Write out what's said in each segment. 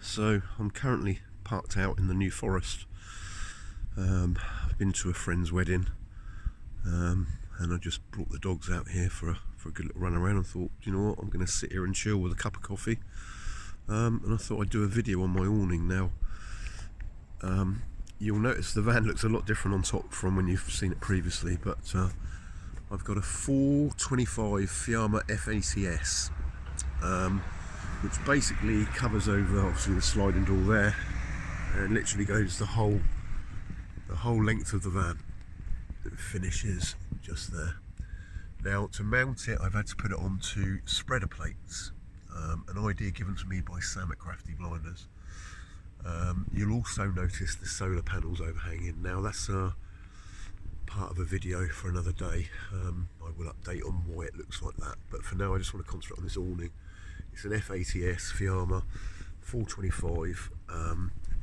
So I'm currently parked out in the New Forest. I've been to a friend's wedding, and I just brought the dogs out here for a good little run around and thought, you know what, I'm going to sit here and chill with a cup of coffee. And I thought I'd do a video on my awning now. You'll notice the van looks a lot different on top from when you've seen it previously, but I've got a 425 Fiamma F80s, which basically covers over obviously the sliding door there, and literally goes the whole length of the van. It finishes just there. Now, to mount it, I've had to put it onto spreader plates, an idea given to me by Sam at Crafty Blinders. You'll also notice the solar panels overhanging. Now, that's part of a video for another day. I will update on why it looks like that, but for now I just want to concentrate on this awning. It's an F80s Fiamma 425.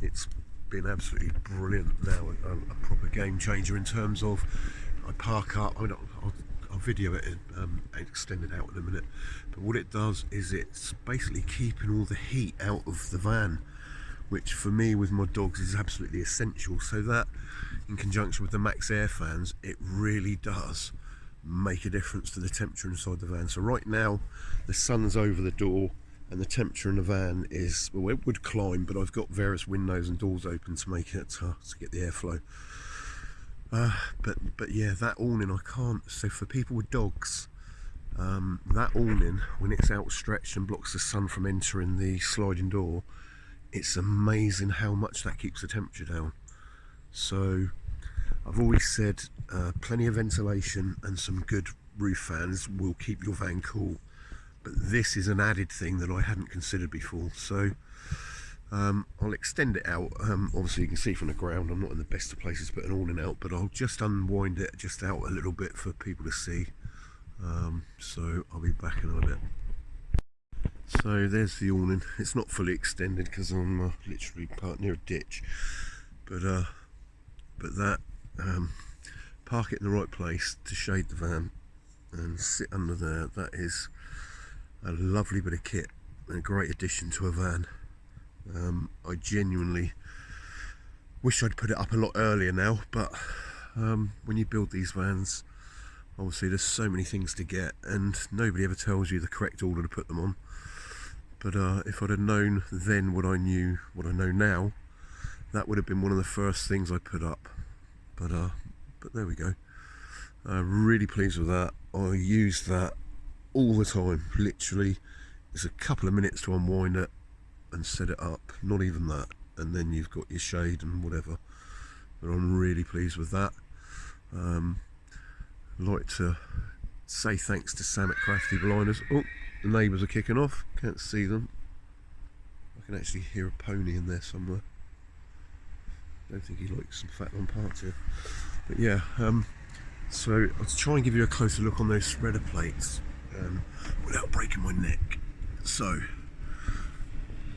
It's been absolutely brilliant now, a proper game changer in terms of, I park up, I'll video it and extend it out in a minute, but what it does is it's basically keeping all the heat out of the van, which for me with my dogs is absolutely essential. So that, in conjunction with the max air fans, it really does make a difference to the temperature inside the van. So right now the sun's over the door and the temperature in the van is, well, it would climb, but I've got various windows and doors open to make it to get the airflow. But yeah, that awning, I can't, so for people with dogs, that awning, when it's outstretched and blocks the sun from entering the sliding door, it's amazing how much that keeps the temperature down. So I've always said plenty of ventilation and some good roof fans will keep your van cool, but this is an added thing that I hadn't considered before. So I'll extend it out. Obviously you can see from the ground I'm not in the best of places to put an awning out, but I'll just unwind it just out a little bit for people to see. So I'll be back in a bit. So there's the awning. It's not fully extended because I'm literally parked near a ditch, but that park it in the right place to shade the van and sit under there. That is a lovely bit of kit and a great addition to a van. I genuinely wish I'd put it up a lot earlier now, but when you build these vans, obviously there's so many things to get and nobody ever tells you the correct order to put them on. But if I'd have known then what I know now, that would have been one of the first things I put up. But there we go. Really pleased with that. I use that all the time. Literally, it's a couple of minutes to unwind it and set it up. Not even that, and then you've got your shade and whatever. But I'm really pleased with that. I'd like to say thanks to Sam at Crafty Blinders. Oh, the neighbours are kicking off. Can't see them. I can actually hear a pony in there somewhere. Don't think he likes some fat on parts here. But yeah, so I'll try and give you a closer look on those spreader plates without breaking my neck. So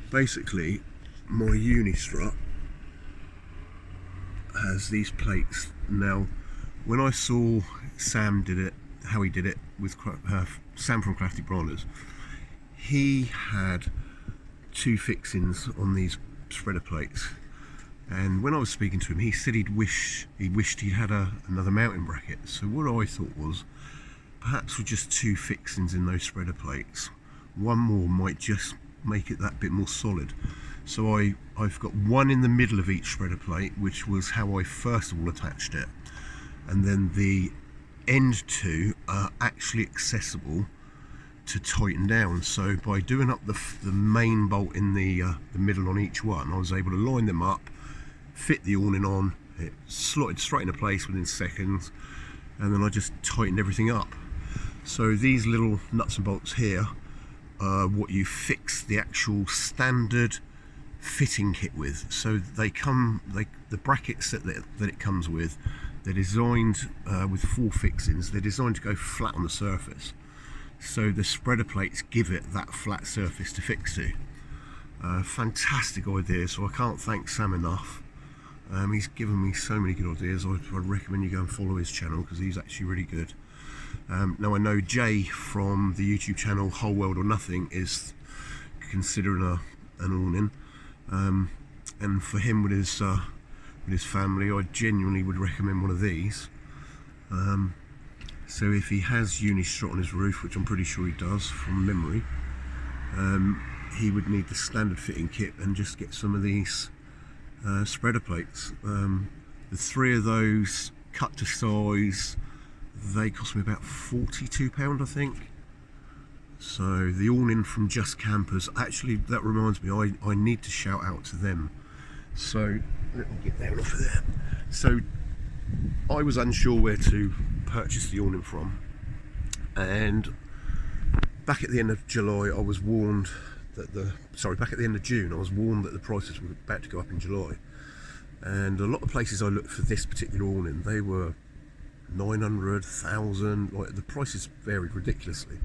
basically my uni-strut has these plates. Now when I saw Sam did it, how he did it with Sam from Crafty Blinders, he had two fixings on these spreader plates, and when I was speaking to him he said he wished he had another mounting bracket. So what I thought was, perhaps with just two fixings in those spreader plates, one more might just make it that bit more solid. So I've got one in the middle of each spreader plate, which was how I first of all attached it, and then the end two are actually accessible to tighten down. So by doing up the main bolt in the middle on each one, I was able to line them up, fit the awning on, it slotted straight into place within seconds, and then I just tightened everything up. So these little nuts and bolts here are what you fix the actual standard fitting kit with. So they come, the brackets that it comes with, they're designed with 4 fixings. They're designed to go flat on the surface, so the spreader plates give it that flat surface to fix to. Fantastic idea, so I can't thank Sam enough. He's given me so many good ideas. I'd recommend you go and follow his channel because he's actually really good. Now I know Jay from the YouTube channel Whole World or Nothing is considering an awning. and for him with his family, I genuinely would recommend one of these. So if he has Unistrut on his roof, which I'm pretty sure he does from memory, he would need the standard fitting kit and just get some of these spreader plates. The 3 of those cut to size, they cost me about £42, I think. So the awning from Just Kampers, actually that reminds me, I need to shout out to them. So let me get that off of there. So I was unsure where to purchase the awning from, and back at the end of July I was warned that back at the end of June I was warned that the prices were about to go up in July, and a lot of places I looked for this particular awning, they were 900, 1,000, like the prices varied ridiculously.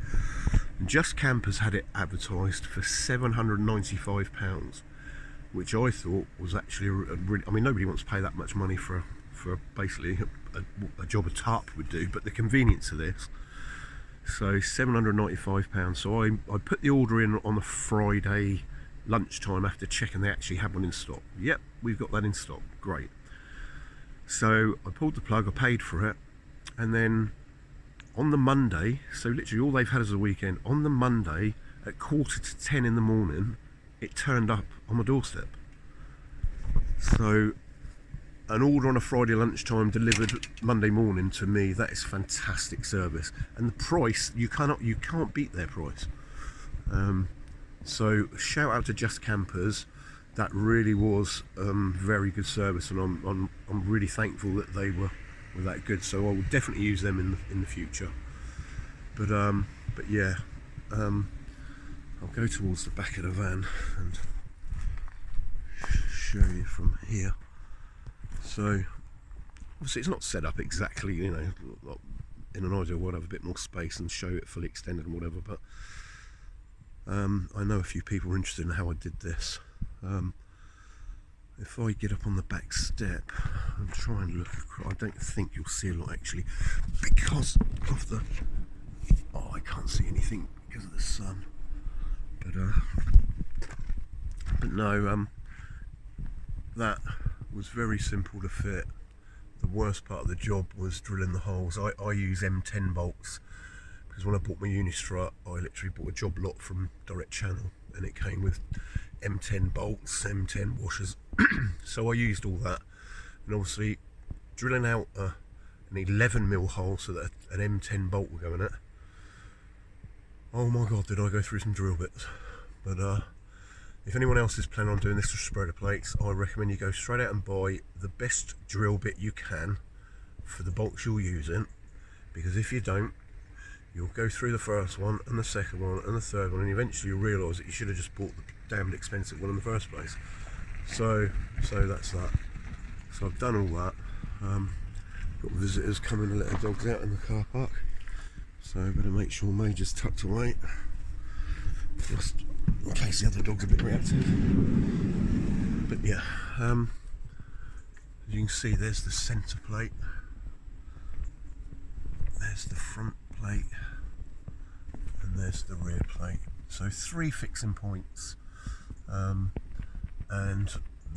And Just Kampers had it advertised for £795, which I thought was actually I mean, nobody wants to pay that much money for basically a job a tarp would do, but the convenience of this. So £795. So I put the order in on a Friday lunchtime after checking they actually had one in stock. Yep, we've got that in stock, great. So I pulled the plug, I paid for it, and then on the Monday, so literally all they've had is a weekend, on the Monday at 9:45 in the morning, it turned up on my doorstep. So an order on a Friday lunchtime delivered Monday morning to me, that is fantastic service. And the price, you can't beat their price. So shout out to Just Kampers. That really was very good service, and I'm really thankful that they were that good. So I will definitely use them in the future. But yeah, I'll go towards the back of the van and show you from here. So obviously it's not set up exactly, you know, in an ideal world I'd have a bit more space and show it fully extended and whatever, but I know a few people are interested in how I did this. If I get up on the back step and try and look across, I don't think you'll see a lot actually, because of the, I can't see anything because of the sun, but no, that was very simple to fit. The worst part of the job was drilling the holes. I use M10 bolts because when I bought my Unistrut, I literally bought a job lot from Direct Channel, and it came with M10 bolts, M10 washers. So I used all that, and obviously drilling out an 11mm hole so that an M10 bolt would go in it. Oh my god, did I go through some drill bits. But if anyone else is planning on doing this with spreader plates, I recommend you go straight out and buy the best drill bit you can for the bolts you're using, because if you don't, you'll go through the first one and the second one and the third one, and eventually you'll realise that you should have just bought the damned expensive one in the first place. So that's that. So I've done all that. Got visitors coming to let their dogs out in the car park, so I better make sure Major's tucked away, just in case the other dog's a bit reactive. But yeah, as you can see, there's the centre plate, there's the front plate, and there's the rear plate. So 3 fixing points, and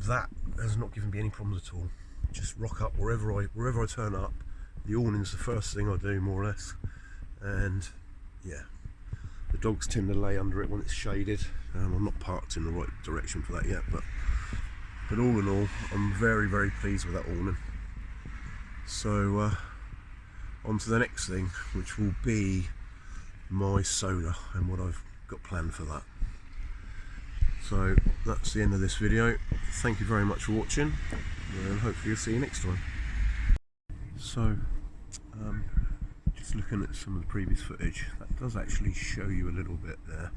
that has not given me any problems at all. Just rock up wherever I turn up. The awning's the first thing I do, more or less, and yeah, the dogs tend to lay under it when it's shaded. I'm not parked in the right direction for that yet, but all in all, I'm very, very pleased with that awning. So on to the next thing, which will be my solar and what I've got planned for that. So that's the end of this video. Thank you very much for watching, and hopefully I'll see you next time. So just looking at some of the previous footage, that does actually show you a little bit there.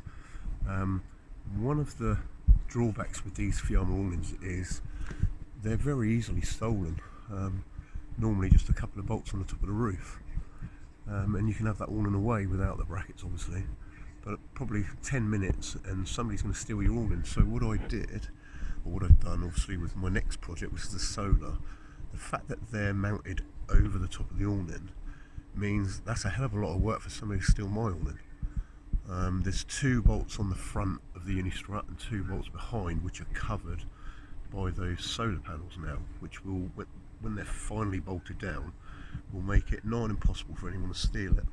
One of the drawbacks with these Fiamma awnings is they're very easily stolen. Normally just a couple of bolts on the top of the roof, and you can have that awning away without the brackets obviously, but probably 10 minutes and somebody's going to steal your awning. So what I did, or what I've done obviously with my next project, which is the solar, the fact that they're mounted over the top of the awning means that's a hell of a lot of work for somebody to steal my awning. There's 2 bolts on the front of the Unistrut and 2 bolts behind, which are covered by those solar panels now, which will, when they're finally bolted down, will make it nigh impossible for anyone to steal it.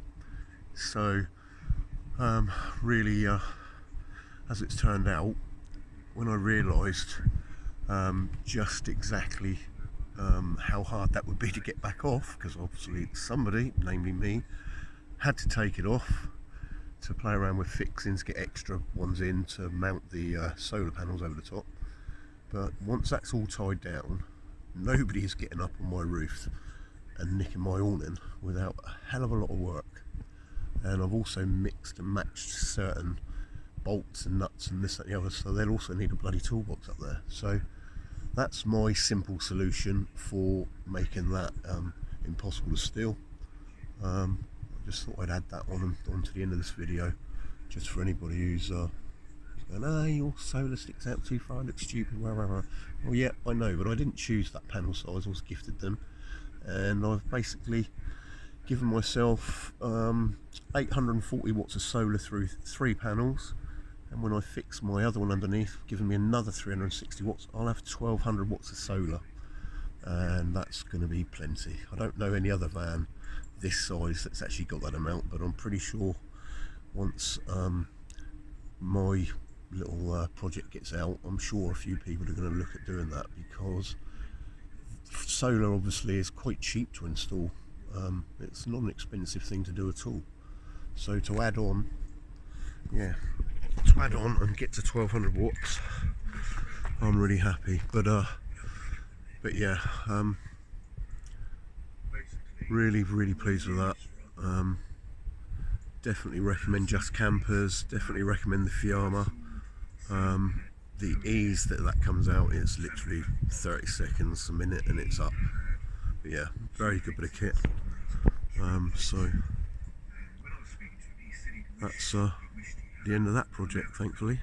So really, as it's turned out, when I realised just exactly how hard that would be to get back off, because obviously somebody, namely me, had to take it off to play around with fixings, get extra ones in to mount the solar panels over the top. But once that's all tied down, nobody is getting up on my roof and nicking my awning without a hell of a lot of work. And I've also mixed and matched certain bolts and nuts and this, that and the other, so they'll also need a bloody toolbox up there. So that's my simple solution for making that impossible to steal. I just thought I'd add that on to the end of this video, just for anybody who's going, "Ah, your solar sticks out too far, looks stupid, rah, rah, rah." Well, yeah, I know, but I didn't choose that panel size, I was gifted them, and I've basically given myself 840 watts of solar through 3 panels, and when I fix my other one underneath, giving me another 360 watts, I'll have 1200 watts of solar, and that's going to be plenty. I don't know any other van this size that's actually got that amount, but I'm pretty sure once my little project gets out, I'm sure a few people are going to look at doing that, because solar obviously is quite cheap to install. It's not an expensive thing to do at all. So to add on, and get to 1200 watts, I'm really happy. But yeah, really pleased with that. Definitely recommend Just Kampers, definitely recommend the Fiamma. The ease that comes out is literally 30 seconds, a minute, and it's up. But yeah, very good bit of kit. So that's the end of that project, thankfully.